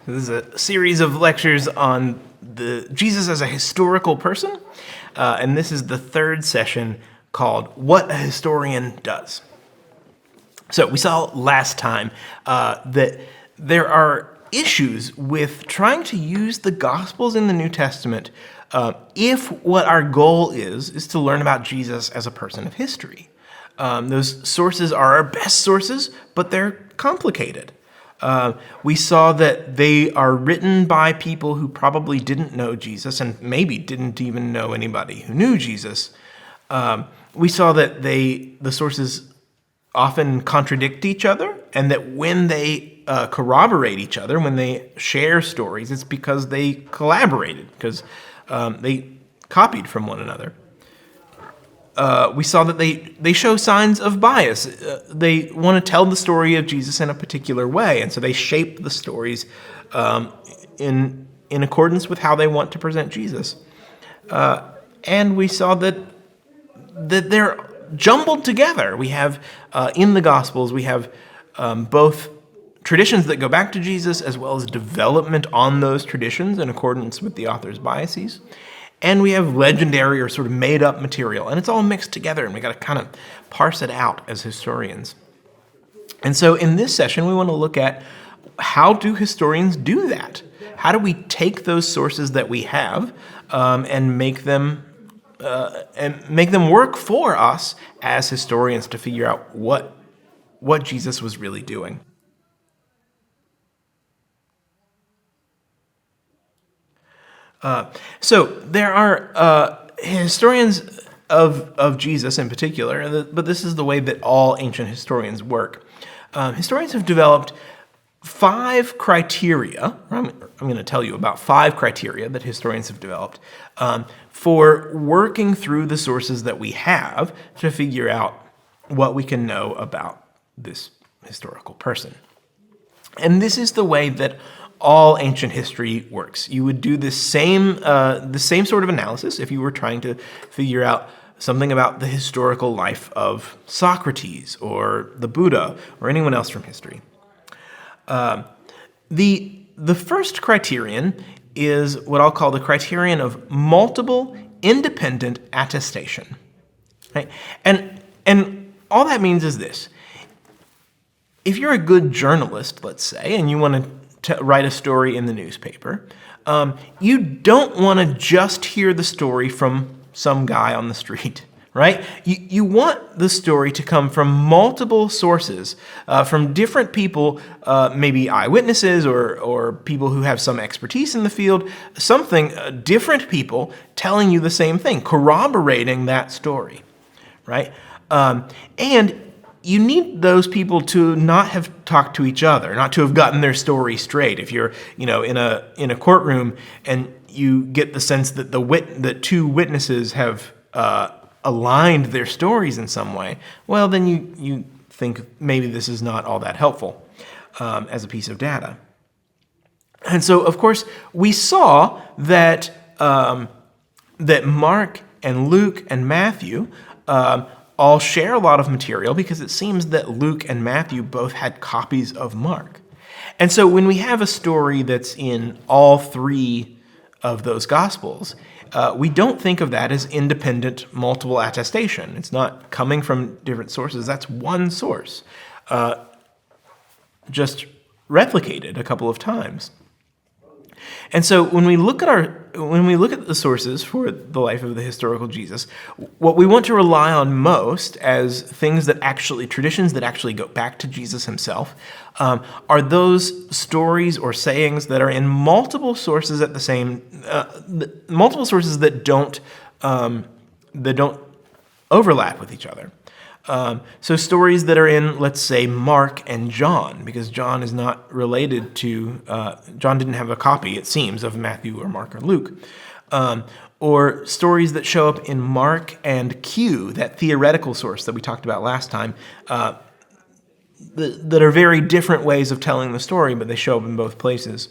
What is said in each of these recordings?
This is a series of lectures on Jesus as a historical person, and this is the third session called What a Historian Does. So we saw last time that there are issues with trying to use the Gospels in the New Testament if what our goal is to learn about Jesus as a person of history. Those sources are our best sources, but they're complicated. We saw that they are written by people who probably didn't know Jesus and maybe didn't even know anybody who knew Jesus. We saw that the sources often contradict each other, and that when they corroborate each other, when they share stories, it's because they collaborated, because they copied from one another. We saw that they show signs of bias. They want to tell the story of Jesus in a particular way, and so they shape the stories in accordance with how they want to present Jesus. And we saw that they're jumbled together. We have in the Gospels, we have both traditions that go back to Jesus as well as development on those traditions in accordance with the author's biases. And we have legendary or sort of made-up material, and it's all mixed together, and we got to kind of parse it out as historians. And so in this session, we want to look at how do historians do that? How do we take those sources that we have and make them work for us as historians to figure out what Jesus was really doing? So there are historians of Jesus in particular, but this is the way that all ancient historians work. Historians have developed 5 criteria. I'm going to tell you about 5 criteria that historians have developed for working through the sources that we have to figure out what we can know about this historical person. And this is the way that all ancient history works. You would do the same sort of analysis if you were trying to figure out something about the historical life of Socrates or the Buddha or anyone else from history. The first criterion is what I'll call the criterion of multiple independent attestation. Right? And all that means is this. If you're a good journalist, let's say, and you want to write a story in the newspaper, you don't want to just hear the story from some guy on the street, right? You want the story to come from multiple sources, from different people, maybe eyewitnesses or people who have some expertise in the field, different people telling you the same thing, corroborating that story, right? And you need those people to not have talked to each other, not to have gotten their story straight. If you're, in a courtroom and you get the sense that that 2 witnesses have aligned their stories in some way, well, then you think maybe this is not all that helpful as a piece of data. And so, of course, we saw that that Mark and Luke and Matthew all share a lot of material because it seems that Luke and Matthew both had copies of Mark. And so when we have a story that's in all 3 of those Gospels, we don't think of that as independent multiple attestation. It's not coming from different sources. That's one source, just replicated a couple of times. And so when we look at the sources for the life of the historical Jesus, what we want to rely on most as traditions that actually go back to Jesus himself, are those stories or sayings that are in multiple sources at the same, multiple sources that don't overlap with each other. So stories that are in, let's say, Mark and John, because John is not related to, John didn't have a copy, it seems, of Matthew or Mark or Luke. Or stories that show up in Mark and Q, that theoretical source that we talked about last time, that are very different ways of telling the story, but they show up in both places.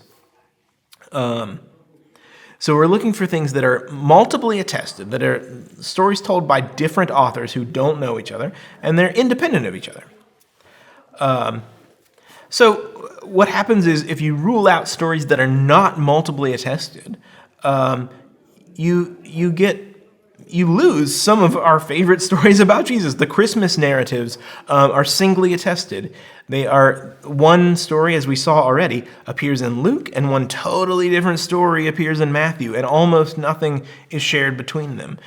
So we're looking for things that are multiply attested, that are stories told by different authors who don't know each other, and they're independent of each other. So what happens is if you rule out stories that are not multiply attested, you lose some of our favorite stories about Jesus. The Christmas narratives are singly attested. They are one story, as we saw already, appears in Luke, and one totally different story appears in Matthew, and almost nothing is shared between them.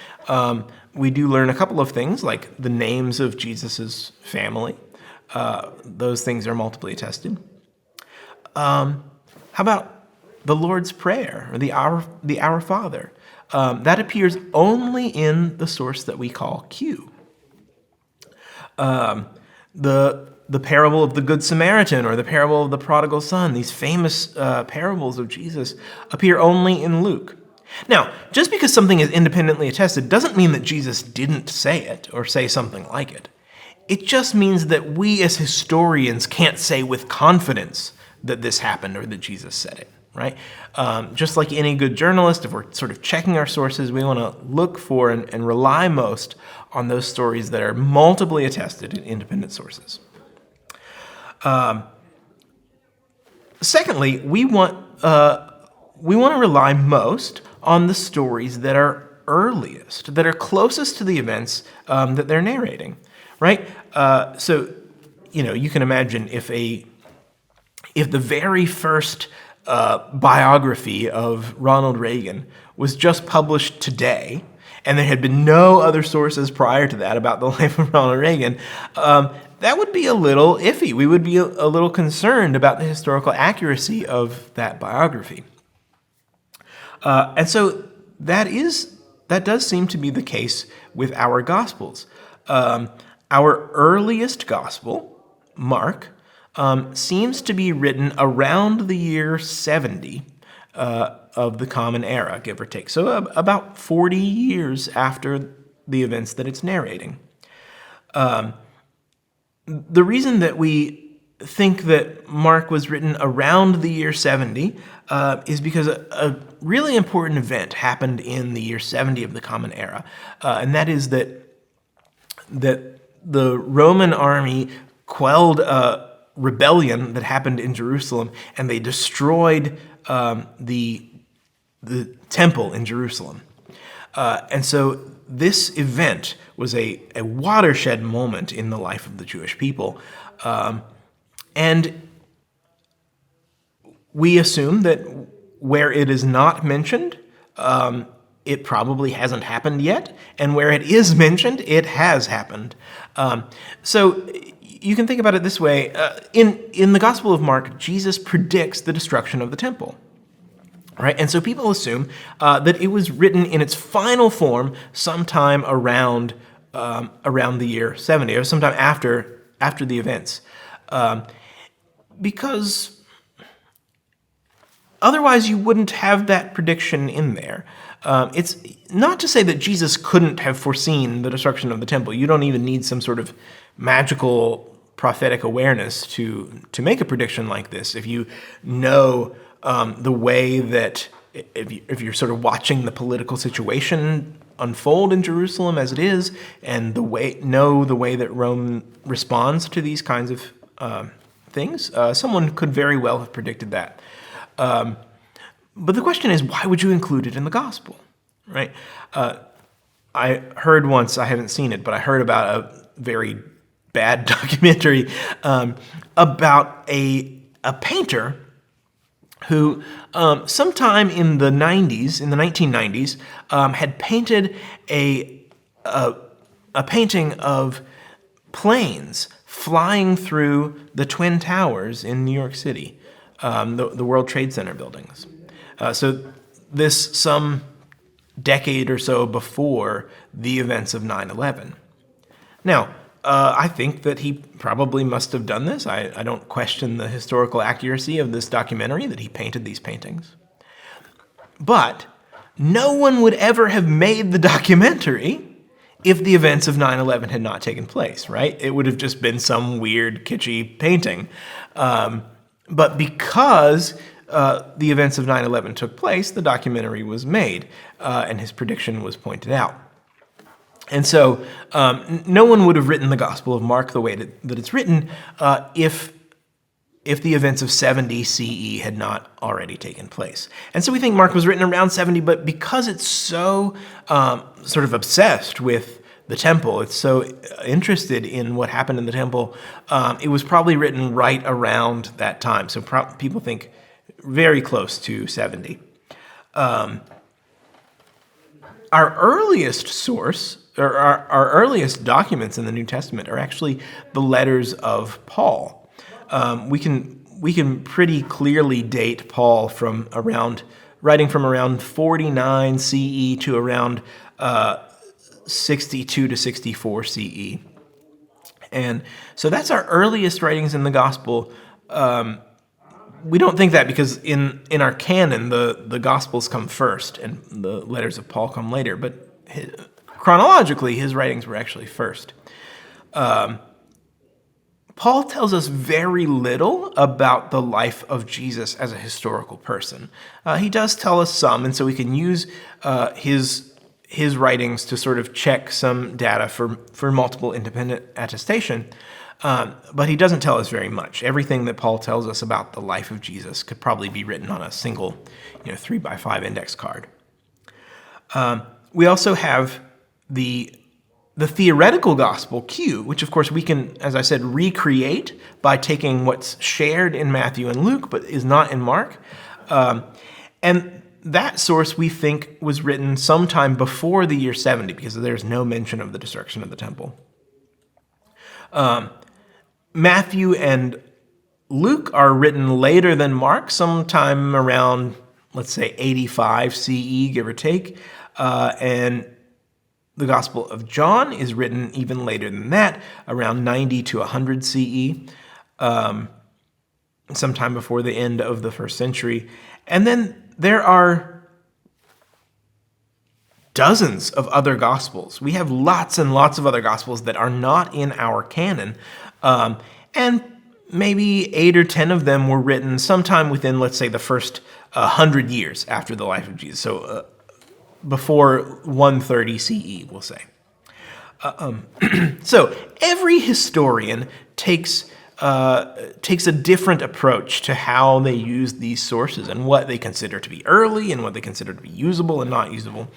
We do learn a couple of things, like the names of Jesus's family. Those things are multiply attested. How about the Lord's Prayer, or the Our Father? That appears only in the source that we call Q. The parable of the Good Samaritan, or the parable of the prodigal son, these famous parables of Jesus, appear only in Luke. Now, just because something is independently attested doesn't mean that Jesus didn't say it or say something like it. It just means that we as historians can't say with confidence that this happened or that Jesus said it, right? Just like any good journalist, if we're sort of checking our sources, we want to look for and rely most on those stories that are multiply attested in independent sources. Secondly, we want to rely most on the stories that are earliest, that are closest to the events that they're narrating, right? So, you can imagine if the very first biography of Ronald Reagan was just published today, and there had been no other sources prior to that about the life of Ronald Reagan, that would be a little iffy. We would be a little concerned about the historical accuracy of that biography. And so that does seem to be the case with our Gospels. Our earliest Gospel, Mark, seems to be written around the year 70 of the Common Era, give or take. So about 40 years after the events that it's narrating. The reason that we think that Mark was written around the year 70 is because a really important event happened in the year 70 of the Common Era, and that is that the Roman army quelled a rebellion that happened in Jerusalem, and they destroyed the temple in Jerusalem. And so this event was a watershed moment in the life of the Jewish people. And we assume that where it is not mentioned, it probably hasn't happened yet, and where it is mentioned, it has happened. So you can think about it this way. In the Gospel of Mark, Jesus predicts the destruction of the temple. Right? And so people assume that it was written in its final form sometime around the year 70, or sometime after the events. Because otherwise you wouldn't have that prediction in there. It's not to say that Jesus couldn't have foreseen the destruction of the temple. You don't even need some sort of magical prophetic awareness to make a prediction like this. If you know the way that, if you're sort of watching the political situation unfold in Jerusalem as it is, and the way that Rome responds to these kinds of things, someone could very well have predicted that. But the question is, why would you include it in the gospel, right? I heard once, I haven't seen it, but I heard about a very bad documentary about a painter who sometime in the 1990s, had painted a painting of planes flying through the Twin Towers in New York City, the World Trade Center buildings. So this some decade or so before the events of 9/11. Now, I think that he probably must have done this. I don't question the historical accuracy of this documentary, that he painted these paintings. But no one would ever have made the documentary if the events of 9/11 had not taken place, right? It would have just been some weird, kitschy painting. But because the events of 9/11 took place, the documentary was made, and his prediction was pointed out. And so no one would have written the Gospel of Mark the way that it's written if if the events of 70 CE had not already taken place. And so we think Mark was written around 70, but because it's so sort of obsessed with the temple, it's so interested in what happened in the temple, it was probably written right around that time. So people think very close to 70. Our earliest source, or our earliest documents in the New Testament, are actually the letters of Paul. We can pretty clearly date Paul from writing from around 49 CE to around 62 to 64 CE. And so that's our earliest writings in the gospel. We don't think that because in our canon, the Gospels come first and the letters of Paul come later, but chronologically, his writings were actually first. Paul tells us very little about the life of Jesus as a historical person. He does tell us some, and so we can use his writings to sort of check some data for multiple independent attestation. But he doesn't tell us very much. Everything that Paul tells us about the life of Jesus could probably be written on a single 3x5 index card. We also have the theoretical gospel, Q, which of course we can, as I said, recreate by taking what's shared in Matthew and Luke but is not in Mark. And that source we think was written sometime before the year 70 because there's no mention of the destruction of the temple. Matthew and Luke are written later than Mark, sometime around, let's say, 85 CE, give or take. And the Gospel of John is written even later than that, around 90 to 100 CE, sometime before the end of the first century. And then there are dozens of other Gospels. We have lots and lots of other Gospels that are not in our canon. And maybe 8 or 10 of them were written sometime within, let's say, the first 100 years after the life of Jesus. So before 130 CE, we'll say. So every historian takes a different approach to how they use these sources and what they consider to be early and what they consider to be usable and not usable.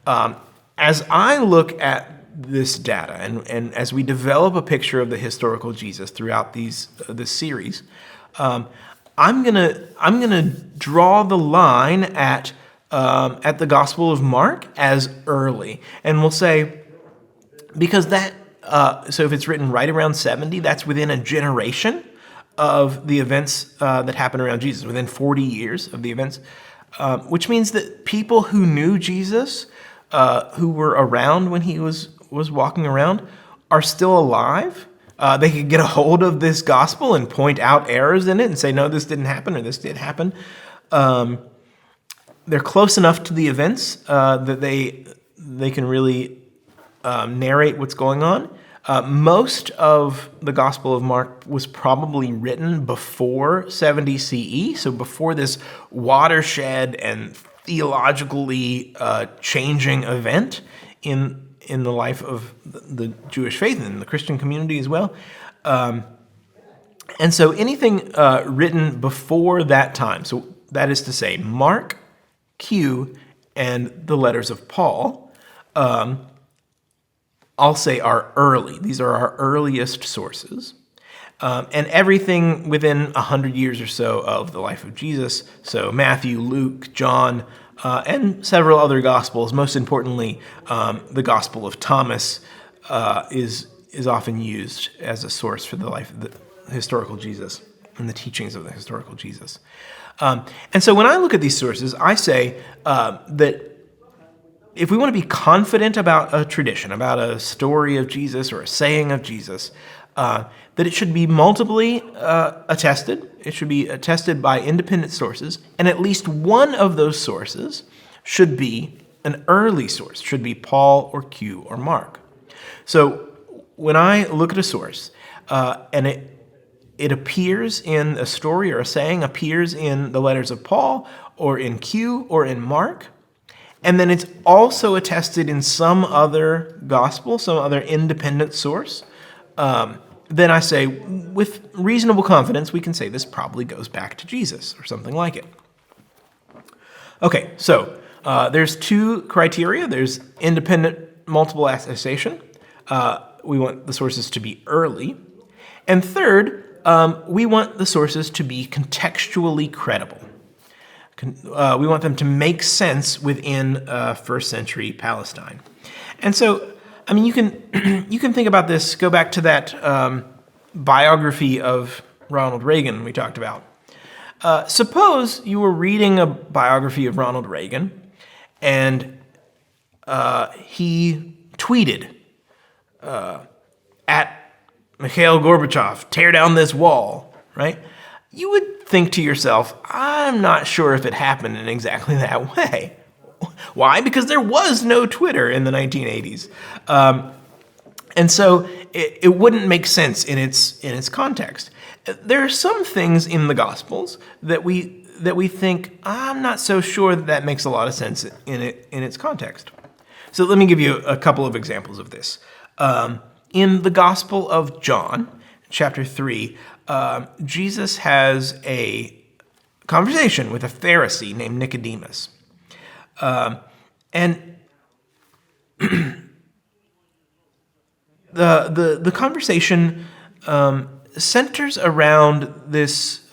As I look at this data and as we develop a picture of the historical Jesus throughout this series, I'm gonna draw the line at the Gospel of Mark as early, and we'll say because that so if it's written right around 70, that's within a generation of the events that happened around Jesus, within 40 years of the events, which means that people who knew Jesus, who were around when he was walking around, are still alive. They could get a hold of this gospel and point out errors in it and say, no, this didn't happen or this did happen. They're close enough to the events that they can really narrate what's going on. Most of the Gospel of Mark was probably written before 70 CE, so before this watershed and theologically changing event in the life of the Jewish faith and the Christian community as well. And so anything written before that time, so that is to say Mark, Q, and the letters of Paul, I'll say are early. These are our earliest sources. And everything within 100 years or so of the life of Jesus, so Matthew, Luke, John, and several other Gospels, most importantly, the Gospel of Thomas is often used as a source for the life of the historical Jesus and the teachings of the historical Jesus. And so when I look at these sources, I say that if we want to be confident about a tradition, about a story of Jesus or a saying of Jesus, that it should be multiply attested. It should be attested by independent sources, and at least one of those sources should be an early source, should be Paul or Q or Mark. So when I look at a source and it appears in a story or a saying, appears in the letters of Paul or in Q or in Mark, and then it's also attested in some other gospel, some other independent source, then I say, with reasonable confidence, we can say this probably goes back to Jesus or something like it. Okay, so there's two criteria. There's independent multiple attestation. We want the sources to be early. And third, we want the sources to be contextually credible. We want them to make sense within first century Palestine. And so, I mean, you can think about this, go back to that biography of Ronald Reagan we talked about. Suppose you were reading a biography of Ronald Reagan and he tweeted at Mikhail Gorbachev, tear down this wall, right? You would think to yourself, I'm not sure if it happened in exactly that way. Why? Because there was no Twitter in the 1980s. And so it wouldn't make sense in its context. There are some things in the Gospels that we think, I'm not so sure that makes a lot of sense in its context. So let me give you a couple of examples of this. In the Gospel of John, chapter 3, Jesus has a conversation with a Pharisee named Nicodemus. And the conversation centers around this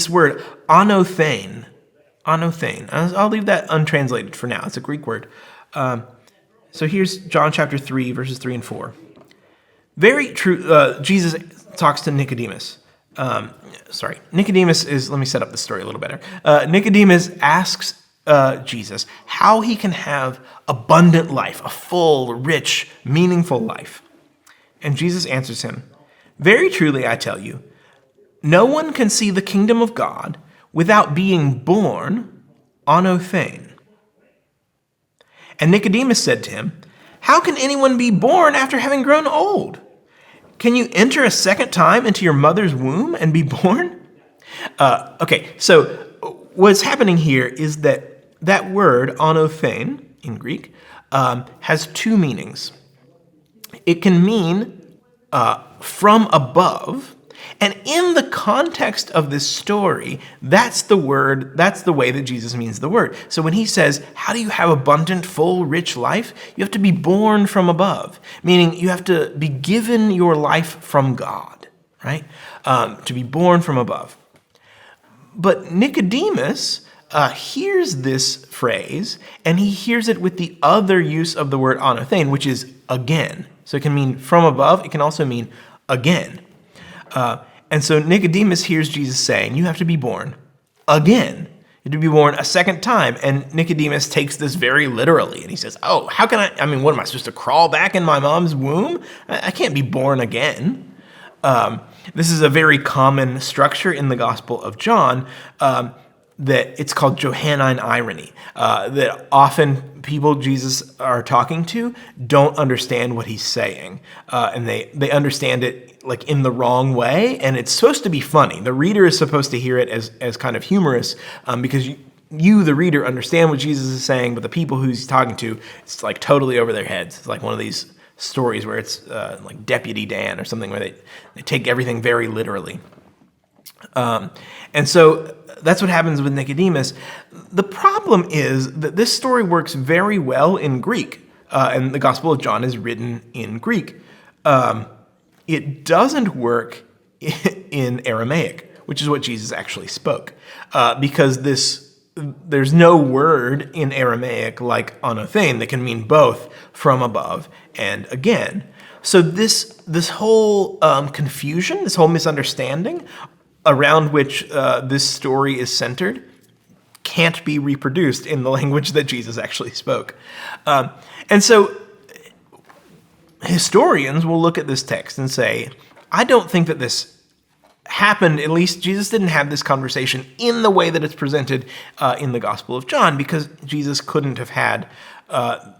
word anothein. Anothein. I'll leave that untranslated for now. It's a Greek word. So here's John chapter 3, verses 3 and 4. Very true. Jesus talks to Nicodemus. Nicodemus is, let me set up the story a little better. Nicodemus asks Jesus how he can have abundant life, a full, rich, meaningful life. And Jesus answers him, very truly I tell you, no one can see the kingdom of God without being born anothein. And Nicodemus said to him, how can anyone be born after having grown old? Can you enter a second time into your mother's womb and be born? Okay, so what's happening here is that word, anothein, in Greek, has two meanings. It can mean from above, and in the context of this story, that's the way that Jesus means the word. So when he says, how do you have abundant, full, rich life? You have to be born from above, meaning you have to be given your life from God, right? To be born from above. But Nicodemus hears this phrase, and he hears it with the other use of the word anothein, which is again. So it can mean from above. It can also mean again. And so Nicodemus hears Jesus saying, you have to be born again. You have to be born a second time. And Nicodemus takes this very literally. And he says, oh, how can what am I supposed to crawl back in my mom's womb? I can't be born again. This is a very common structure in the Gospel of John, that it's called Johannine irony, that often people Jesus are talking to don't understand what he's saying, and they understand it like in the wrong way, and it's supposed to be funny. The reader is supposed to hear it as kind of humorous, because you, the reader, understand what Jesus is saying, but the people who he's talking to, it's like totally over their heads. It's like one of these stories where it's like Deputy Dan or something, where they take everything very literally. And so that's what happens with Nicodemus. The problem is that this story works very well in Greek, and the Gospel of John is written in Greek. It doesn't work in Aramaic, which is what Jesus actually spoke, because there's no word in Aramaic like anothein that can mean both from above and again. So this whole confusion, this whole misunderstanding around which this story is centered can't be reproduced in the language that Jesus actually spoke. And so historians will look at this text and say, I don't think that this happened, at least Jesus didn't have this conversation in the way that it's presented in the Gospel of John, because Jesus couldn't have had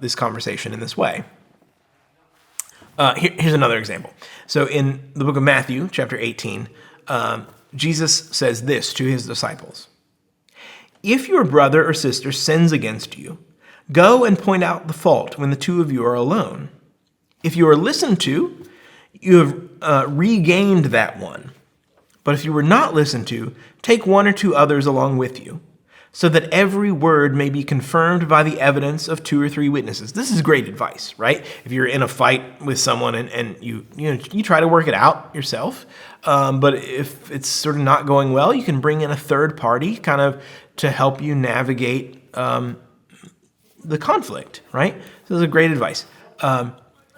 this conversation in this way. Here's another example. So in the book of Matthew, chapter 18, Jesus says this to his disciples. If your brother or sister sins against you, go and point out the fault when the two of you are alone. If you are listened to, You have regained that one. But if you were not listened to, take one or two others along with you, so that every word may be confirmed by the evidence of two or three witnesses. This is great advice, right? If you're in a fight with someone and you try to work it out yourself, but if it's sort of not going well, you can bring in a third party kind of to help you navigate the conflict, right? So this is great advice.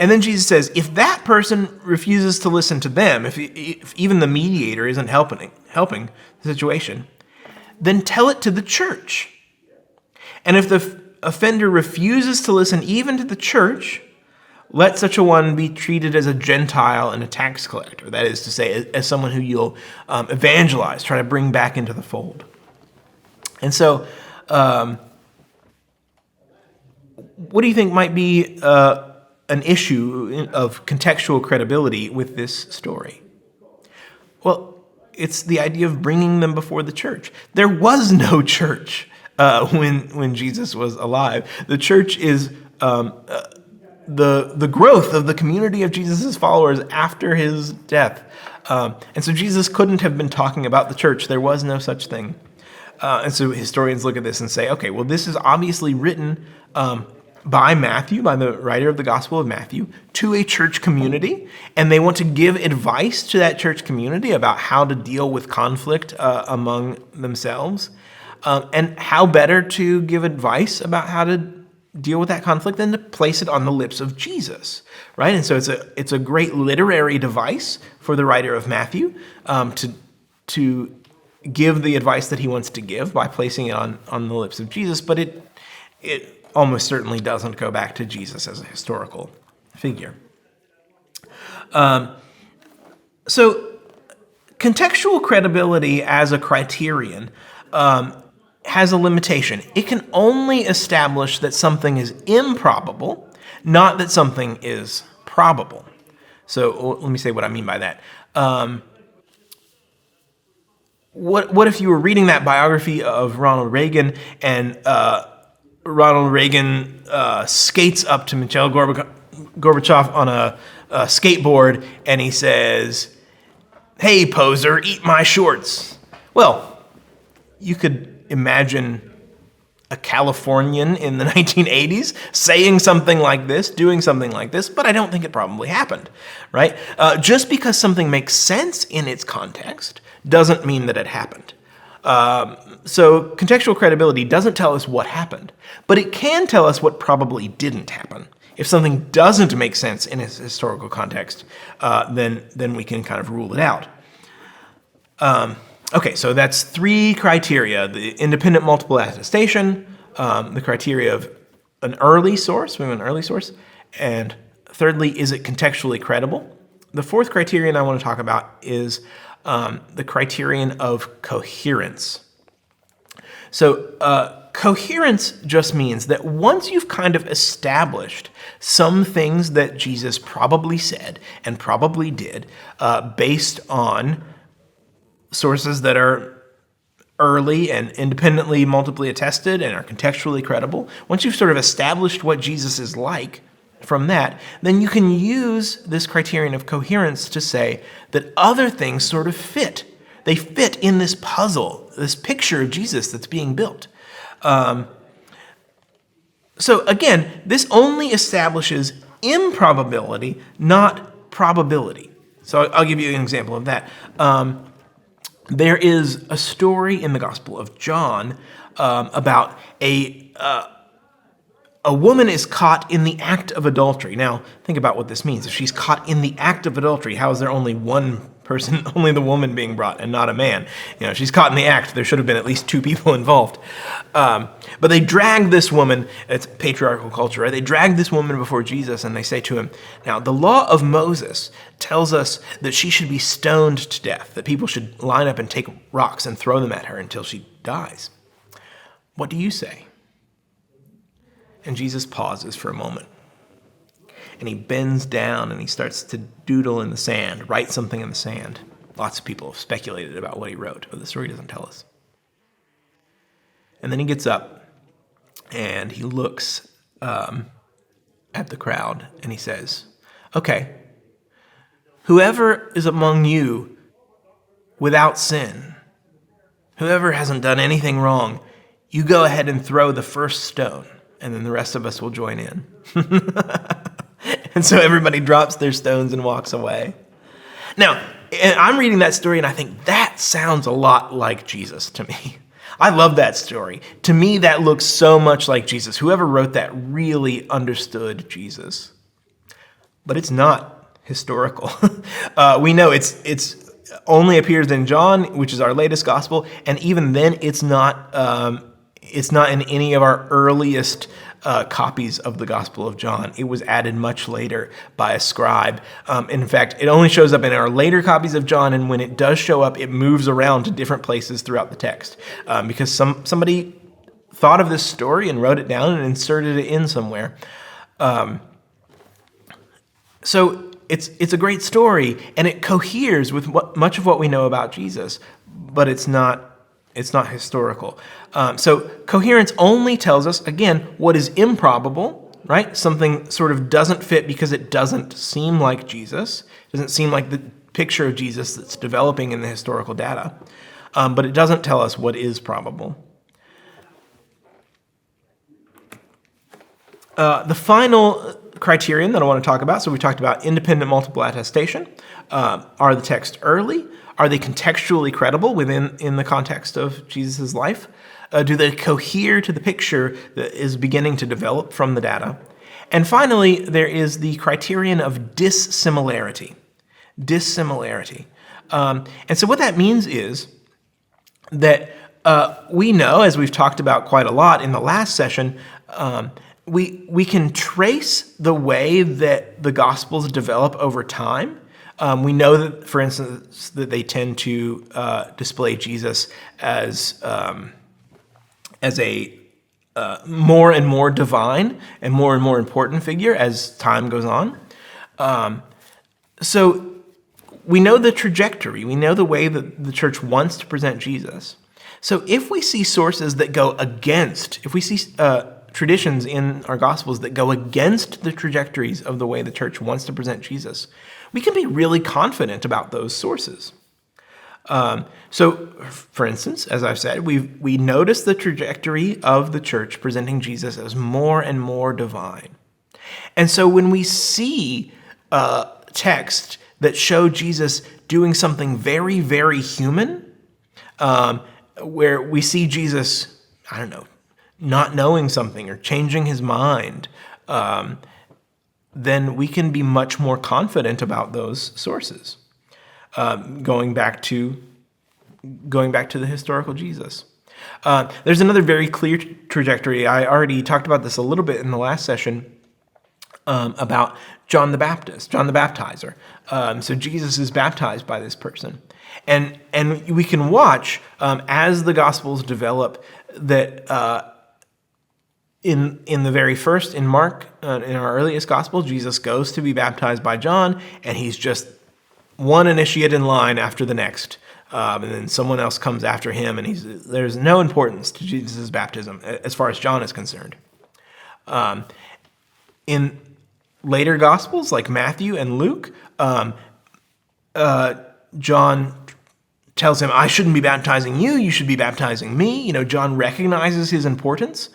And then Jesus says, if that person refuses to listen to them, if even the mediator isn't helping the situation, then tell it to the church. And if the offender refuses to listen even to the church, let such a one be treated as a Gentile and a tax collector. That is to say, as someone who you'll evangelize, try to bring back into the fold. And so, what do you think might be an issue of contextual credibility with this story? Well, it's the idea of bringing them before the church. There was no church when Jesus was alive. The church is the growth of the community of Jesus' followers after his death. And so Jesus couldn't have been talking about the church. There was no such thing. And so historians look at this and say, okay, well, this is obviously written by Matthew, by the writer of the Gospel of Matthew, to a church community, and they want to give advice to that church community about how to deal with conflict among themselves. And how better to give advice about how to deal with that conflict than to place it on the lips of Jesus, right? And so it's a great literary device for the writer of Matthew to give the advice that he wants to give by placing it on the lips of Jesus, but it almost certainly doesn't go back to Jesus as a historical figure. So contextual credibility as a criterion has a limitation. It can only establish that something is improbable, not that something is probable. So let me say what I mean by that. What if you were reading that biography of Ronald Reagan and Ronald Reagan skates up to Mikhail Gorbachev on a skateboard and he says, "Hey, poser, eat my shorts." Well, you could imagine a Californian in the 1980s saying something like this, doing something like this, but I don't think it probably happened, right? Just because something makes sense in its context doesn't mean that it happened. So contextual credibility doesn't tell us what happened, but it can tell us what probably didn't happen. If something doesn't make sense in its historical context, then we can kind of rule it out. Okay, so that's three criteria: the independent multiple attestation, the criteria of an early source, we have an early source, and thirdly, is it contextually credible? The fourth criterion I want to talk about is the criterion of coherence. So coherence just means that once you've kind of established some things that Jesus probably said and probably did based on sources that are early and independently multiply attested and are contextually credible, once you've sort of established what Jesus is like from that, then you can use this criterion of coherence to say that other things sort of fit. They fit in this puzzle, this picture of Jesus that's being built. So again, this only establishes improbability, not probability. So I'll give you an example of that. There is a story in the Gospel of John about a woman is caught in the act of adultery. Now, think about what this means. If she's caught in the act of adultery, how is there only one person, only the woman being brought and not a man? She's caught in the act. There should have been at least two people involved. But they drag this woman, it's patriarchal culture, right? They drag this woman before Jesus and they say to him, now, the law of Moses tells us that she should be stoned to death, that people should line up and take rocks and throw them at her until she dies. What do you say? And Jesus pauses for a moment. And he bends down and he starts to doodle in the sand, write something in the sand. Lots of people have speculated about what he wrote, but the story doesn't tell us. And then he gets up and he looks at the crowd and he says, okay, whoever is among you without sin, whoever hasn't done anything wrong, you go ahead and throw the first stone, and then the rest of us will join in. And so everybody drops their stones and walks away. Now, and I'm reading that story and I think that sounds a lot like Jesus to me. I love that story. To me, that looks so much like Jesus. Whoever wrote that really understood Jesus. But it's not historical. We know it's only appears in John, which is our latest gospel, and even then, it's not in any of our earliest copies of the Gospel of John. It was added much later by a scribe. In fact, it only shows up in our later copies of John, and when it does show up, it moves around to different places throughout the text because somebody thought of this story and wrote it down and inserted it in somewhere. So it's a great story, and it coheres with much of what we know about Jesus, but it's not historical. So coherence only tells us, again, what is improbable, right? Something sort of doesn't fit because it doesn't seem like Jesus. It doesn't seem like the picture of Jesus that's developing in the historical data. But it doesn't tell us what is probable. The final criterion that I want to talk about, so we talked about independent multiple attestation. Are the texts early? Are they contextually credible in the context of Jesus' life? Do they cohere to the picture that is beginning to develop from the data? And finally, there is the criterion of dissimilarity. Dissimilarity. And so what that means is that we know, as we've talked about quite a lot in the last session, we can trace the way that the Gospels develop over time. We know that, for instance, that they tend to display Jesus as a more and more divine and more important figure as time goes on. So we know the trajectory. We know the way that the church wants to present Jesus. So if we see sources that go against, if we see traditions in our Gospels that go against the trajectories of the way the church wants to present Jesus, we can be really confident about those sources. So, for instance, as I've said, we notice the trajectory of the church presenting Jesus as more and more divine. And so when we see texts that show Jesus doing something very, very human, where we see Jesus, not knowing something or changing his mind, then we can be much more confident about those sources. Going back to the historical Jesus. There's another very clear trajectory. I already talked about this a little bit in the last session about John the Baptist, John the Baptizer. So Jesus is baptized by this person. And we can watch as the Gospels develop that in the very first, in Mark, in our earliest Gospel, Jesus goes to be baptized by John, and he's just one initiate in line after the next. And then someone else comes after him, and there's no importance to Jesus' baptism as far as John is concerned. In later Gospels, like Matthew and Luke, John tells him, I shouldn't be baptizing you, you should be baptizing me. John recognizes his importance.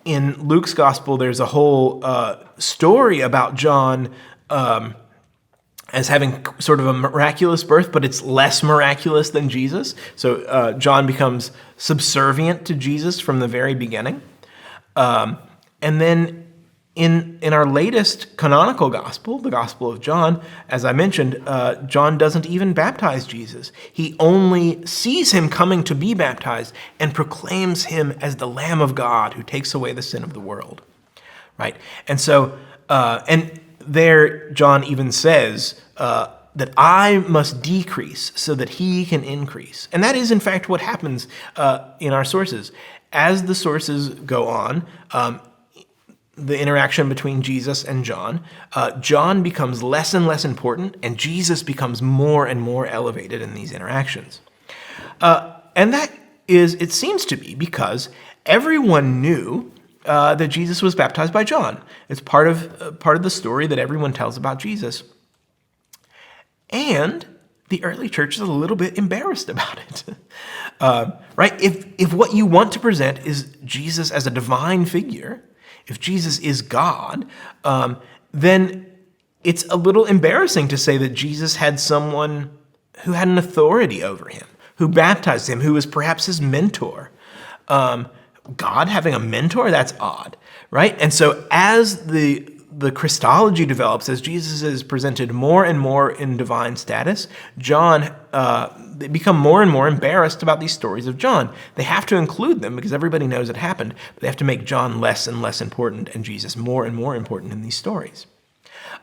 In Luke's Gospel, there's a whole story about John as having sort of a miraculous birth, but it's less miraculous than Jesus. So John becomes subservient to Jesus from the very beginning. And then in our latest canonical gospel, the Gospel of John, as I mentioned, John doesn't even baptize Jesus. He only sees him coming to be baptized and proclaims him as the Lamb of God who takes away the sin of the world. Right? And so, and there John even says that I must decrease so that he can increase. And that is, in fact, what happens in our sources. As the sources go on, the interaction between Jesus and John, John becomes less and less important, and Jesus becomes more and more elevated in these interactions. And that is, it seems to be, because everyone knew that Jesus was baptized by John. It's part of the story that everyone tells about Jesus. And the early church is a little bit embarrassed about it. Right? If what you want to present is Jesus as a divine figure, if Jesus is God, then it's a little embarrassing to say that Jesus had someone who had an authority over him, who baptized him, who was perhaps his mentor. God having a mentor, that's odd, right? And so as the Christology develops, as Jesus is presented more and more in divine status, they become more and more embarrassed about these stories of John. They have to include them because everybody knows it happened, but they have to make John less and less important and Jesus more and more important in these stories.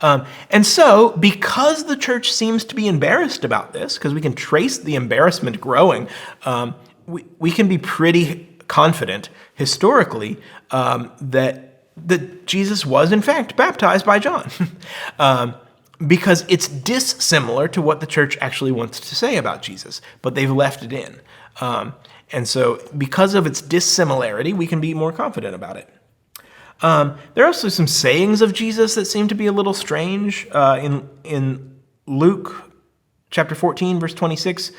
And so, because the church seems to be embarrassed about this, because we can trace the embarrassment growing, we can be pretty confident historically that Jesus was in fact baptized by John, because it's dissimilar to what the church actually wants to say about Jesus, but they've left it in. And so, because of its dissimilarity, we can be more confident about it. There are also some sayings of Jesus that seem to be a little strange. In Luke chapter 14, verse 26,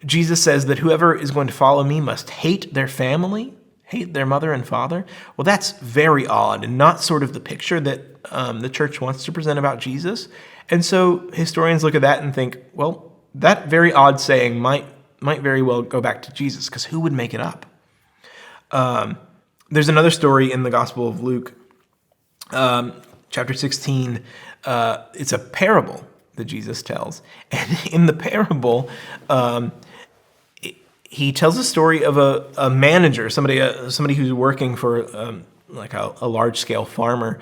Jesus says that whoever is going to follow me must hate their family, hate their mother and father. Well, that's very odd and not sort of the picture that the church wants to present about Jesus. And so historians look at that and think, well, that very odd saying might very well go back to Jesus, because who would make it up? There's another story in the Gospel of Luke, chapter 16. It's a parable that Jesus tells. And in the parable, he tells a story of a manager, somebody who's working for like a large-scale farmer,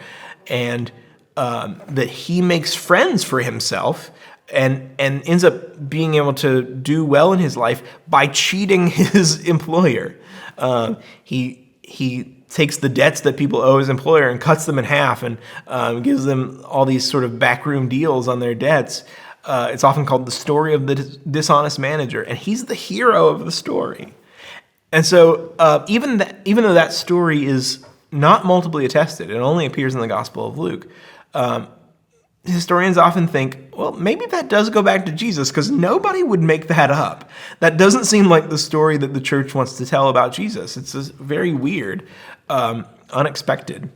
and that he makes friends for himself and ends up being able to do well in his life by cheating his employer. He takes the debts that people owe his employer and cuts them in half and gives them all these sort of backroom deals on their debts. It's often called the story of the dishonest manager, and he's the hero of the story. And so even though that story is not multiply attested, it only appears in the Gospel of Luke, historians often think, well, maybe that does go back to Jesus, because nobody would make that up. That doesn't seem like the story that the church wants to tell about Jesus. It's very weird, unexpected.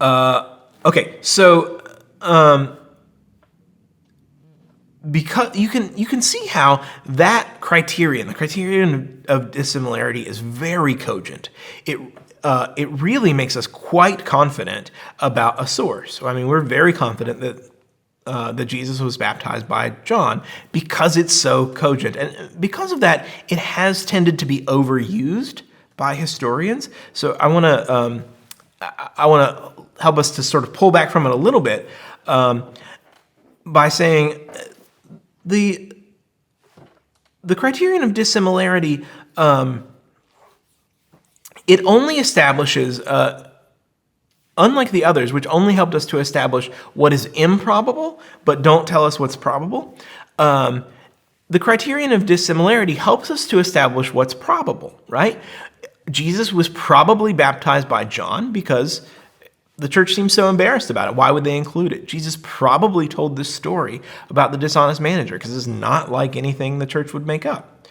Okay, so because you can see how that criterion, the criterion of dissimilarity, is very cogent. It really makes us quite confident about a source. I mean, we're very confident that Jesus was baptized by John because it's so cogent. And because of that, it has tended to be overused by historians. So I want to help us to sort of pull back from it a little bit by saying the criterion of dissimilarity, it only establishes, unlike the others, which only helped us to establish what is improbable, but don't tell us what's probable, the criterion of dissimilarity helps us to establish what's probable, right? Jesus was probably baptized by John because the church seems so embarrassed about it. Why would they include it? Jesus probably told this story about the dishonest manager because it's not like anything the church would make up.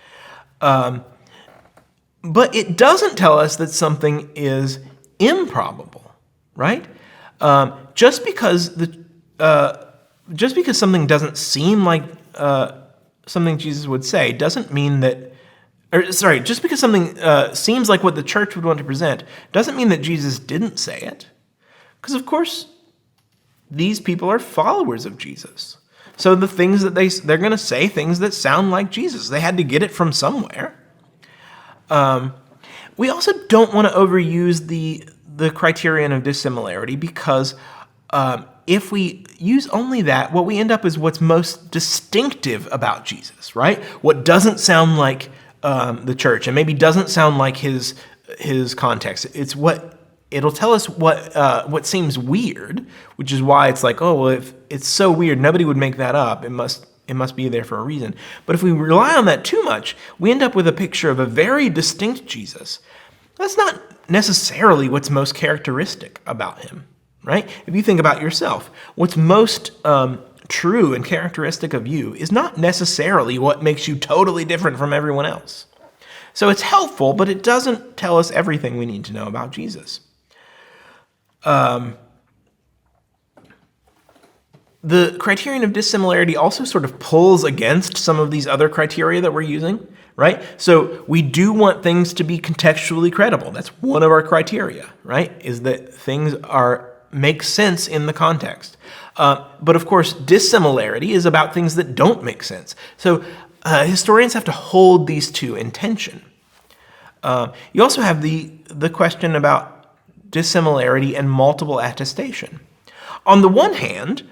But it doesn't tell us that something is improbable, right? Just because something doesn't seem like something Jesus would say doesn't mean that. Just because something seems like what the church would want to present doesn't mean that Jesus didn't say it. Because of course, these people are followers of Jesus. So the things that they're going to say things that sound like Jesus. They had to get it from somewhere. We also don't want to overuse the criterion of dissimilarity because if we use only that, what we end up is what's most distinctive about Jesus, right? What doesn't sound like the church and maybe doesn't sound like his context. It'll tell us what seems weird, which is why it's like, oh, well, if it's so weird, nobody would make that up. It must be there for a reason. But if we rely on that too much, we end up with a picture of a very distinct Jesus. That's not necessarily what's most characteristic about him, right? If you think about yourself, what's most true and characteristic of you is not necessarily what makes you totally different from everyone else. So it's helpful, but it doesn't tell us everything we need to know about Jesus. The criterion of dissimilarity also sort of pulls against some of these other criteria that we're using, right? So we do want things to be contextually credible. That's one of our criteria, right? Is that things make sense in the context. But of course, dissimilarity is about things that don't make sense. So historians have to hold these two in tension. You also have the question about dissimilarity and multiple attestation. On the one hand,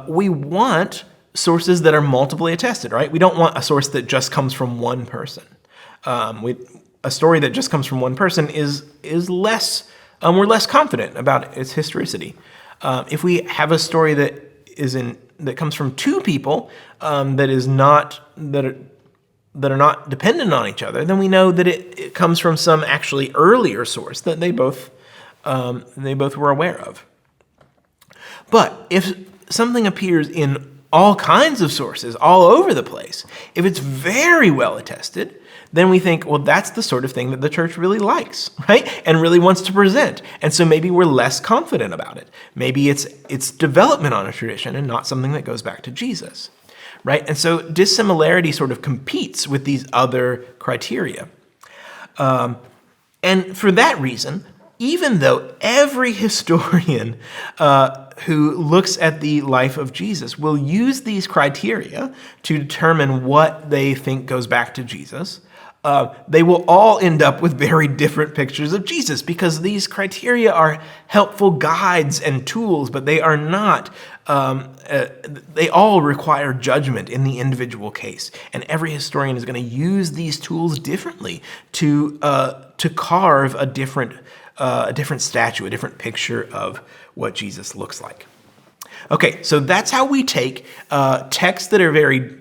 we want sources that are multiply attested, right? We don't want a source that just comes from one person. A story that just comes from one person is less, we're less confident about its historicity. If we have a story that comes from two people that are not dependent on each other, then we know that it comes from some actually earlier source that they both were aware of. But if something appears in all kinds of sources all over the place, if it's very well attested, then we think, well, that's the sort of thing that the church really likes, right? And really wants to present. And so maybe we're less confident about it. Maybe it's development on a tradition and not something that goes back to Jesus, right? And so dissimilarity sort of competes with these other criteria. And for that reason, even though every historian who looks at the life of Jesus will use these criteria to determine what they think goes back to Jesus, they will all end up with very different pictures of Jesus because these criteria are helpful guides and tools, but they are not, they all require judgment in the individual case. And every historian is going to use these tools differently to carve a different statue, a different picture of what Jesus looks like. Okay, so that's how we take texts that are very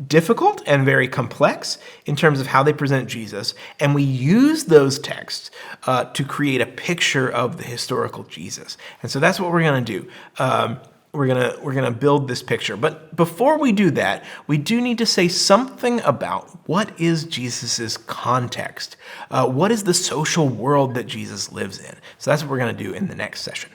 difficult and very complex in terms of how they present Jesus, and we use those texts to create a picture of the historical Jesus. And so that's what we're going to do. We're gonna build this picture. But before we do that, we do need to say something about what is Jesus's context. What is the social world that Jesus lives in? So that's what we're going to do in the next session.